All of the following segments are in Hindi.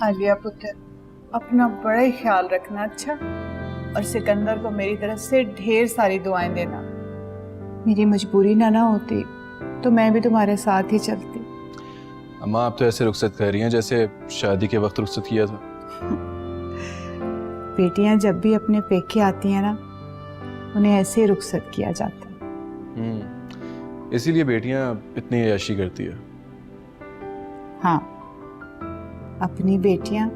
आलिया पुत्र, अपना बड़ा ही ख्याल रखना, अच्छा? और सिकंदर को मेरी तरफ से ढेर सारी दुआएं देना। मेरी मजबूरी ना होती तो मैं भी तुम्हारे साथ ही चलती। अम्मा, आप तो ऐसे रुखसत कर रही हैं जैसे शादी के वक्त रुखसत किया था। बेटियां जब भी अपने पेके आती हैं ना, उन्हें ऐसे ही रुखसत किया जाता है। इसीलिए बेटियां इतनी अय्याशी करती है। हाँ, अपनी बेटियां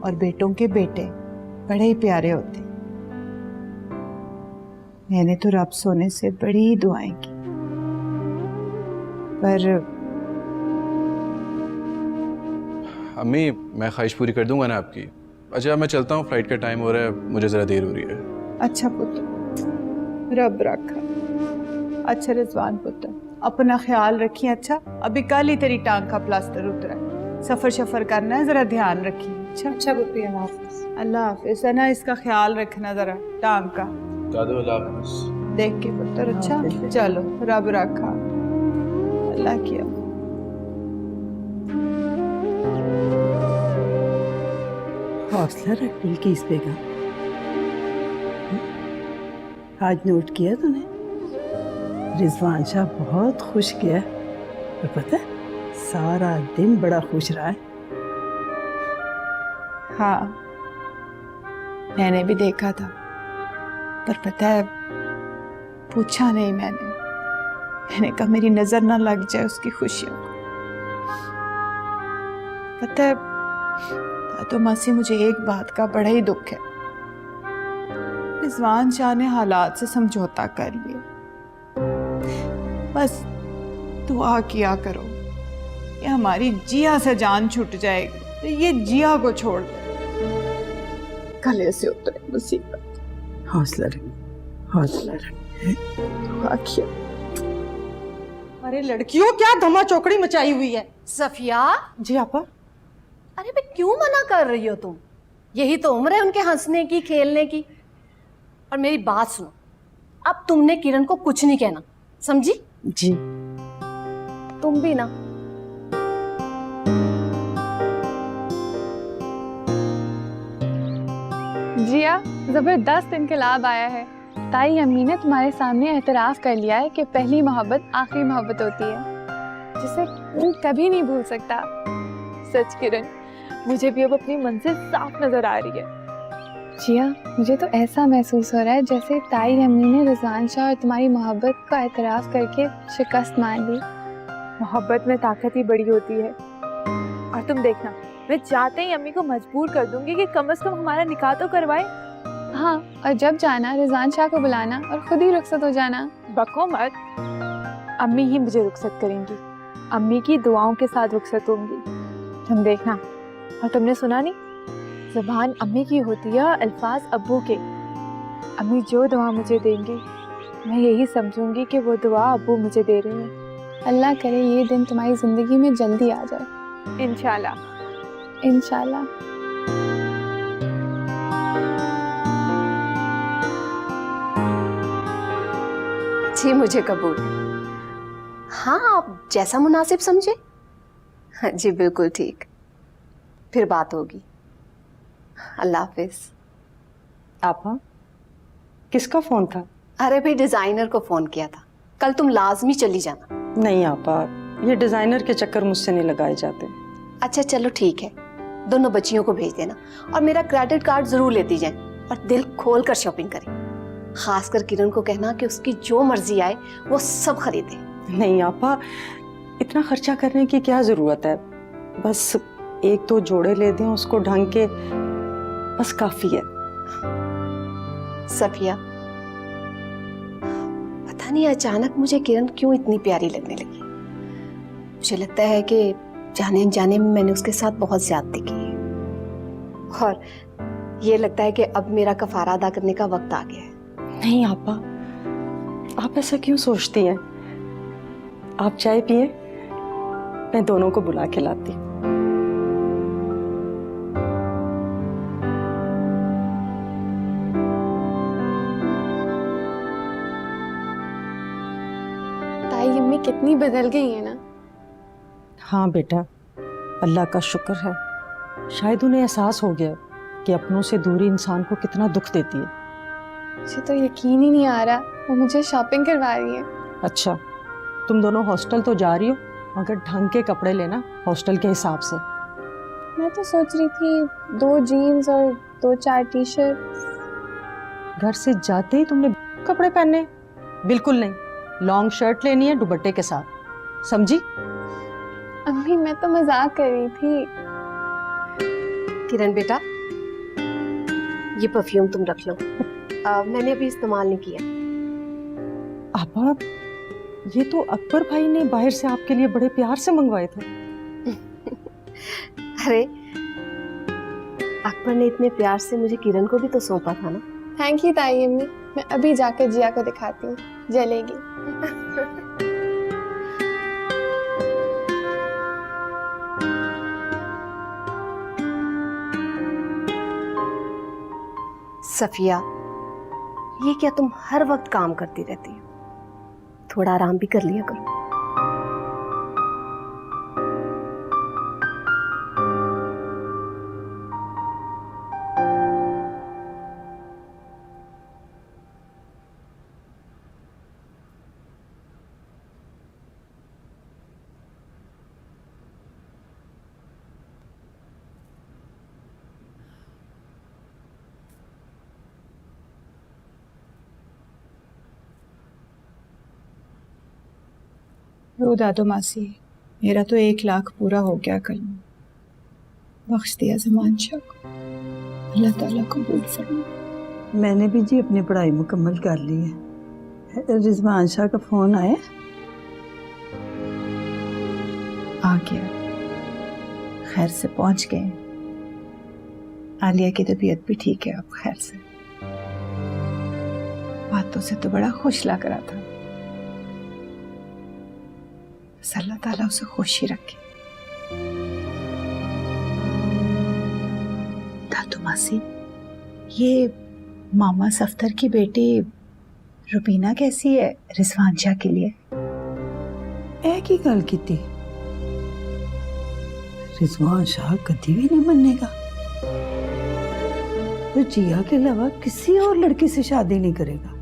और बेटों के बेटे बड़े ही प्यारे होते हैं। मैंने तो रब सोने से बड़ी दुआएं की, पर अम्मी, मैं ख्वाहिश पूरी कर दूंगा ना आपकी। अच्छा, मैं चलता हूँ, फ्लाइट का टाइम हो रहा है, मुझे ज़रा देर हो रही है। अच्छा पुत्र, रब रखा। अच्छा रिजवान पुत्र, अपना ख्याल रखिए। अच्छा, अभी कल ही तेरी टांग का प्लास्टर उतरा है, सफर शफर करना है, जरा ध्यान रखिए। अच्छा अच्छा पुत्री, अल्लाह हाफिज। अल्लाह हाफिज। है ना, इसका ख्याल रखना जरा टांग का, दादू, अल्लाह हाफिज़। देख के पुत्र। अच्छा चलो, रब रखा। अल्लाह की हौसला रख बिल्किस बेगम। आज नोट किया तूने, रिजवान शाह बहुत खुश किया और पता है सारा दिन बड़ा खुश रहा है। हाँ, मैंने भी देखा था, पर पता है पूछा नहीं मैंने कहा मेरी नजर ना लग जाए उसकी खुशियों को। पता है तो मासी, मुझे एक बात का बड़ा ही दुख है। रिजवान शाह ने हालात से समझौता कर लिया। बस दुआ किया करो कि हमारी जिया से जान छूट जाएगी तो ये जिया को छोड़ दे, गले से उतरे मुसीबत। हौसला रख, हौसला रख। दुआ किया। अरे लड़कियों, क्या धमा चौकड़ी मचाई हुई है। सफिया, जी आपा। अरे मैं क्यों मना कर रही हो तुम? यही तो उम्र है उनके हंसने की, खेलने की। और मेरी बात सुनो, अब तुमने किरण को कुछ नहीं कहना, समझी? जी। तुम भी ना। जिया, जबरदस्त इनकलाब आया है। ताई अम्मी ने तुम्हारे सामने एतराफ कर लिया है कि पहली मोहब्बत आखिरी मोहब्बत होती है, जिसे कोई कभी नहीं भूल सकता। सच किरण, मुझे भी अब अपनी मंजिल साफ नजर आ रही है। जिया, मुझे तो ऐसा महसूस हो रहा है जैसे ताई अम्मी ने रिजवान शाह और तुम्हारी मोहब्बत का एतराफ करके शिकस्त मान ली। मोहब्बत में ताकत ही बड़ी होती है। और तुम देखना, मैं चाहते ही अम्मी को मजबूर कर दूंगी कि कम से कम हमारा निकाह तो करवाए। हाँ, और जब जाना रिजवान शाह को बुलाना और खुद ही रुखसत हो जाना। बको मत, अम्मी ही मुझे रुखसत करेंगी। अम्मी की दुआओं के साथ रुखसत होंगी, तुम देखना। और तुमने सुना नहीं, ज़ुबान अम्मी की होती है, अल्फाज अब्बू के। अम्मी जो दुआ मुझे देंगी, मैं यही समझूंगी कि वो दुआ अब्बू मुझे दे रहे हैं। अल्लाह करे ये दिन तुम्हारी ज़िंदगी में जल्दी आ जाए। इंशाल्लाह, इंशाल्लाह। जी, मुझे कबूल। हाँ, आप जैसा मुनासिब समझे। हाँ जी, बिल्कुल ठीक। फिर बात होगी। अल्लाह हाफिज। आपा, किसका फोन था? अरे भाई, डिजाइनर को फोन किया था। कल तुम लाजमी चली जाना। नहीं आपा, ये डिजाइनर के चक्कर मुझसे नहीं लगाए जाते। अच्छा चलो ठीक है, दोनों बच्चियों को भेज देना और मेरा क्रेडिट कार्ड जरूर लेती जाए और दिल खोल कर शॉपिंग करें। खासकर किरण को कहना कि उसकी जो मर्जी आए वो सब खरीदे। नहीं आपा, इतना खर्चा करने की क्या जरूरत है। बस एक दो जोड़े ले दें उसको ढंग के, बस काफी है। सफिया, पता नहीं अचानक मुझे किरण क्यों इतनी प्यारी लगने लगी। मुझे लगता है कि जाने अनजाने में मैंने उसके साथ बहुत ज्यादती की है और ये लगता है कि अब मेरा कफारा अदा करने का वक्त आ गया है। नहीं आपा, आप ऐसा क्यों सोचती हैं? आप चाय पिए, मैं दोनों को बुला के लाती हूँ। ताई अम्मी कितनी बदल गई है ना। हाँ बेटा, अल्लाह का शुक्र है शायद उन्हें एहसास हो गया कि अपनों से दूरी इंसान को कितना दुख देती है। मुझे तो यकीन ही नहीं आ रहा वो मुझे शॉपिंग करवा रही है। अच्छा, तुम दोनों हॉस्टल तो जा रही हो, मगर ढंग के कपड़े लेना हॉस्टल के हिसाब से। मैं तो सोच रही थी 2 जीन्स और 2-4 टी शर्ट। घर से जाते ही तुमने कपड़े पहने? बिल्कुल नहीं, लॉन्ग शर्ट लेनी है दुपट्टे के साथ, समझी? अम्मी मैं तो मजाक कर रही थी। किरण बेटा, ये परफ्यूम तुम रख लो। मैंने अभी इस्तेमाल नहीं किया। आपा, ये तो अकबर भाई ने बाहर से आपके लिए बड़े प्यार से मंगवाए थे। अरे, अकबर ने इतने प्यार से मुझे किरण को भी तो सौंपा था ना। थैंक यू ताई अम्मी। मैं अभी जाकर जिया को दिखाती हूँ, जलेगी। सफिया, ये क्या तुम हर वक्त काम करती रहती हो? थोड़ा आराम भी कर लिया करो। रो दादो मासी, मेरा तो 1 लाख पूरा हो गया कल। बख्श दिया ज़मान शाह को, अल्लाह ताला कबूल फरमाए। मैंने भी जी अपनी पढ़ाई मुकम्मल कर ली है। रिजवान शाह का फ़ोन आया? आ गया, खैर से पहुंच गए। आलिया की तबीयत भी ठीक है अब, खैर से। बातों से तो बड़ा खुश लग रहा था। बस अल्लाह ताला उसे खुश ही रखे। दादू मासी, ये मामा सफ्तर की बेटी रुबीना कैसी है रिजवान शाह के लिए? ए की गल की थी? रिजवान शाह कभी भी नहीं मानेगा। वो जिया के अलावा किसी और लड़की से शादी नहीं करेगा।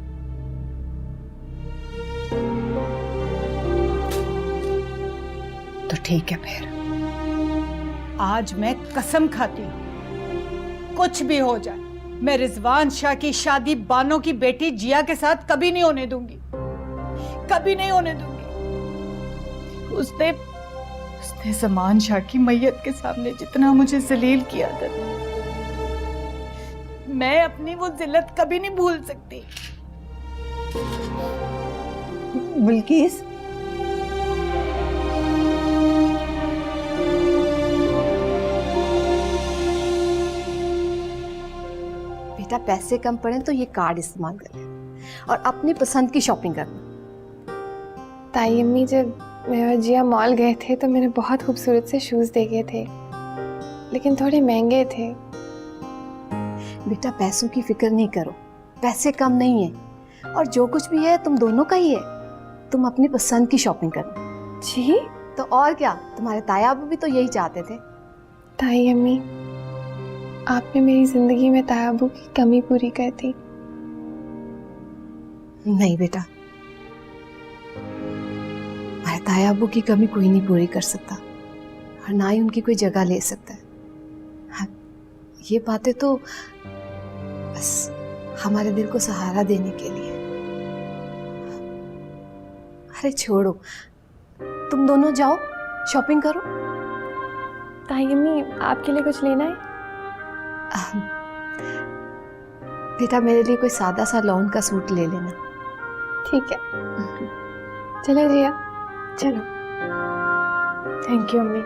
तो ठीक है फिर, आज मैं कसम खाती हूँ, कुछ भी हो जाए मैं रिजवान शाह की शादी बानो की बेटी जिया के साथ कभी नहीं होने दूंगी, कभी नहीं होने दूंगी। उसने ज़मान शाह की मैयत के सामने जितना मुझे जलील किया था, मैं अपनी वो जिल्लत कभी नहीं भूल सकती। बिल्किस, बेटा पैसे कम पड़े तो ये कार्ड इस्तेमाल करें और अपनी पसंद की शॉपिंग करना। ताई अम्मी, जब मैं और जिया मॉल गए थे तो मैंने बहुत खूबसूरत से शूज देखे थे, लेकिन थोड़े महंगे थे। बेटा पैसों की फिक्र नहीं करो, पैसे कम नहीं है और जो कुछ भी है तुम दोनों का ही है। तुम अपनी पसंद की शॉपिंग करना। जी? तो और क्या, तुम्हारे ताया अबू भी तो यही चाहते थे। ताई अम्मी, आपने मेरी जिंदगी में तायाबू की कमी पूरी कर दी। नहीं बेटा, हमारे तायाबू की कमी कोई नहीं पूरी कर सकता और ना ही उनकी कोई जगह ले सकता है। हाँ, ये बातें तो बस हमारे दिल को सहारा देने के लिए। अरे छोड़ो, तुम दोनों जाओ शॉपिंग करो। ताई अम्मी, आपके लिए कुछ लेना है? बेटा मेरे लिए कोई सादा सा लॉन का सूट ले लेना। ठीक है, चलो जिया, चलो। थैंक यू अम्मी।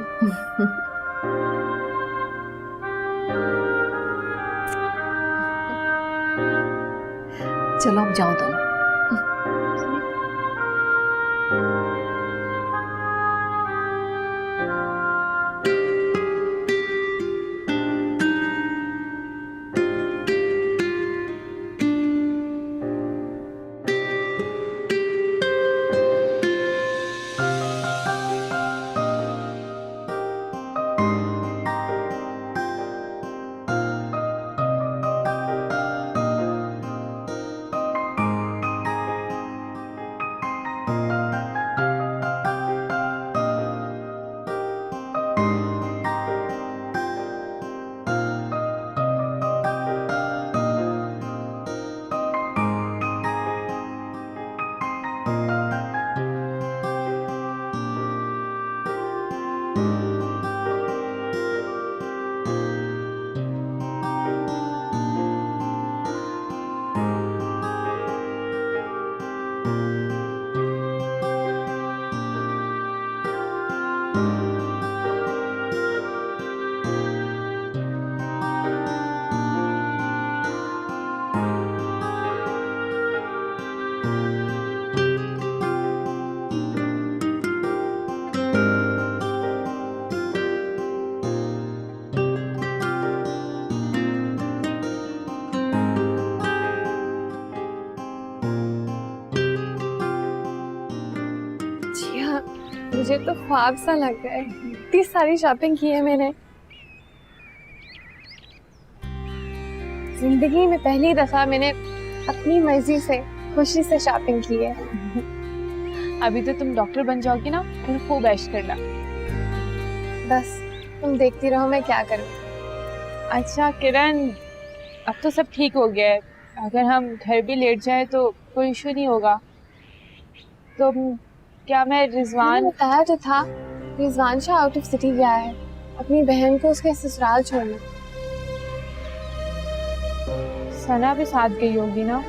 चलो अब जाओ दोनों। मुझे तो ख्वाब सा लग रहा है, इतनी सारी शॉपिंग की है मैंने। जिंदगी में पहली दफा मैंने अपनी मर्जी से खुशी से शॉपिंग की है। अभी तो तुम डॉक्टर बन जाओगी ना, फिर खूब ऐश करना। बस तुम देखती रहो मैं क्या करूँ। अच्छा किरण, अब तो सब ठीक हो गया है। अगर हम घर भी लेट जाए तो कोई इशू नहीं होगा। तो क्या मैं रिजवान बताया तो था, Rizwan Shah out of city गया है अपनी बहन को उसके ससुराल छोड़ने। सना भी साथ गई होगी ना?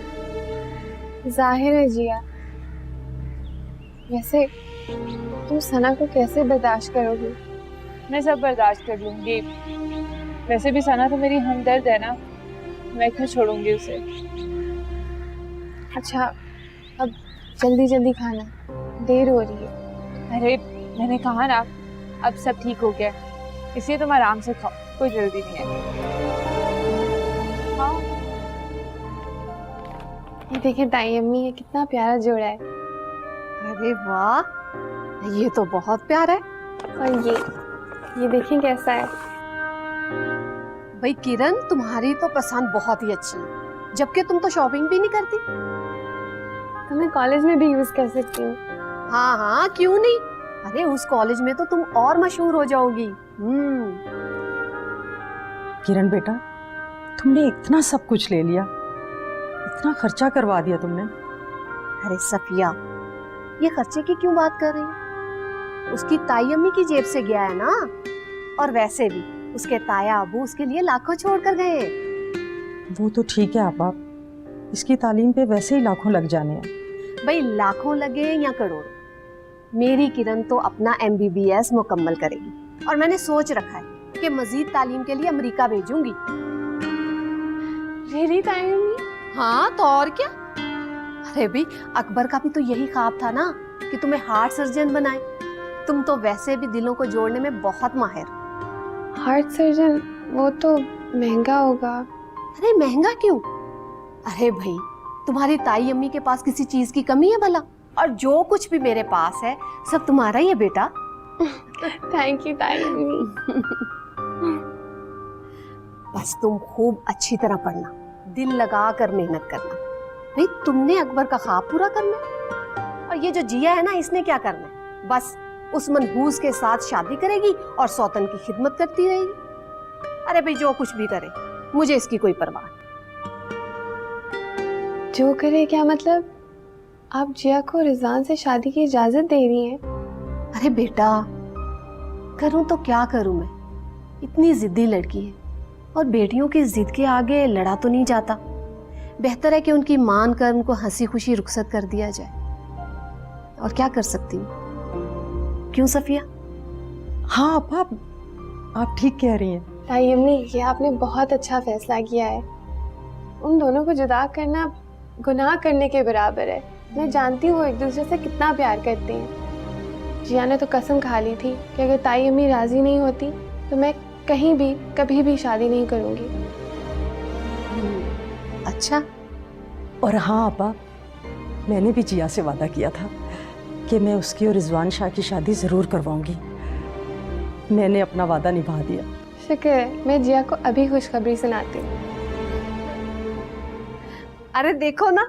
जाहिर है जिया। वैसे तुम सना को कैसे बर्दाश्त करोगी? मैं सब बर्दाश्त कर लूंगी। वैसे भी सना तो मेरी हमदर्द है ना, मैं क्यों छोड़ूंगी उसे। अच्छा अब जल्दी जल्दी खाना, देर हो रही है। अरे मैंने कहा ना, अब सब ठीक हो गया, इसलिए तुम आराम से खाओ, कोई जल्दी नहीं है। हाँ ये देखिए ताई अम्मी, ये कितना प्यारा जोड़ा है। अरे वाह, ये तो बहुत प्यारा है। और ये देखिए कैसा है। भाई किरण, तुम्हारी तो पसंद बहुत ही अच्छी है, जबकि तुम तो शॉपिंग भी नहीं करती। तो मैं कॉलेज में भी यूज कर सकती हूँ। हाँ हाँ, क्यों नहीं। अरे उस कॉलेज में तो तुम और मशहूर हो जाओगी। किरण बेटा, तुमने इतना सब कुछ ले लिया, इतना खर्चा करवा दिया तुमने। अरे सफिया, ये खर्चे की क्यों बात कर रही है? उसकी ताई अम्मी की जेब से गया है ना। और वैसे भी उसके ताया अबू उसके लिए लाखों छोड़ कर गए। वो तो ठीक है आपा, इसकी तालीम पे वैसे ही लाखों लग जाने हैं। भाई लाखों लगे या करोड़ों, मेरी किरण तो अपना MBBS मुकम्मल करेगी और मैंने सोच रखा है कि मजीद तालीम के लिए अमेरिका भेजूंगी। रियली ताई अम्मी? हाँ तो और क्या। अरे भाई अकबर का भी तो यही ख्वाब था ना कि तुम्हें हार्ट सर्जन बनाए। तुम तो वैसे भी दिलों को जोड़ने में बहुत माहिर। हार्ट सर्जन वो तो महंगा होगा। अरे महंगा क्यों? अरे भाई तुम्हारी ताई अम्मी के पास किसी चीज की कमी है भला? और जो कुछ भी मेरे पास है सब तुम्हारा ही है बेटा। थैंक यू ताई अम्मी। बस तुम खूब अच्छी तरह पढ़ना, दिल लगा कर मेहनत करना। भाई तुमने अकबर का ख्वाब पूरा करना है। और ये जो जिया है ना, इसने क्या करना है? बस उस मनहूस के साथ शादी करेगी और सौतन की खिदमत करती रहेगी। अरे भाई जो कुछ भी करे, मुझे इसकी कोई परवाह नहीं। जो करे क्या मतलब? आप जिया को रिजवान से शादी की इजाजत दे रही हैं? अरे बेटा, करूं तो क्या करूं मैं? इतनी जिद्दी लड़की है और बेटियों की जिद के आगे लड़ा तो नहीं जाता। बेहतर है कि उनकी मान कर उनको हंसी खुशी रुखसत कर दिया जाए। और क्या कर सकती हूँ? क्यों सफिया? हाँ आपा, आप ठीक कह रही हैं। ताई अम्मी, ये आपने बहुत अच्छा फैसला किया है। उन दोनों को जुदा करना गुनाह करने के बराबर है। मैं जानती हूँ एक दूसरे से कितना प्यार करते हैं। जिया ने तो कसम खा ली थी कि अगर ताई अम्मी राजी नहीं होती तो मैं कहीं भी कभी भी शादी नहीं करूँगी। अच्छा। और हाँ आपा, मैंने भी जिया से वादा किया था कि मैं उसकी और रिजवान शाह की शादी ज़रूर करवाऊंगी। मैंने अपना वादा निभा दिया। शुक्र है, मैं जिया को अभी खुशखबरी सुनाती हूँ। अरे देखो ना,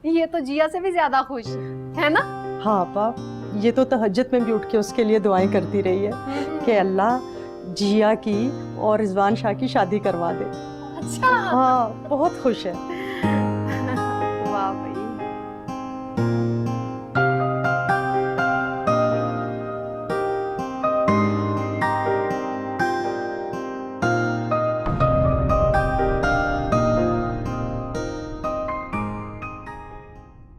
ये तो जिया से भी ज्यादा खुश है ना। हाँ आपा, ये तो तहज्जुद में भी उठ के उसके लिए दुआएं करती रही है कि अल्लाह जिया की और रिजवान शाह की शादी करवा दे। अच्छा। हाँ, बहुत खुश है।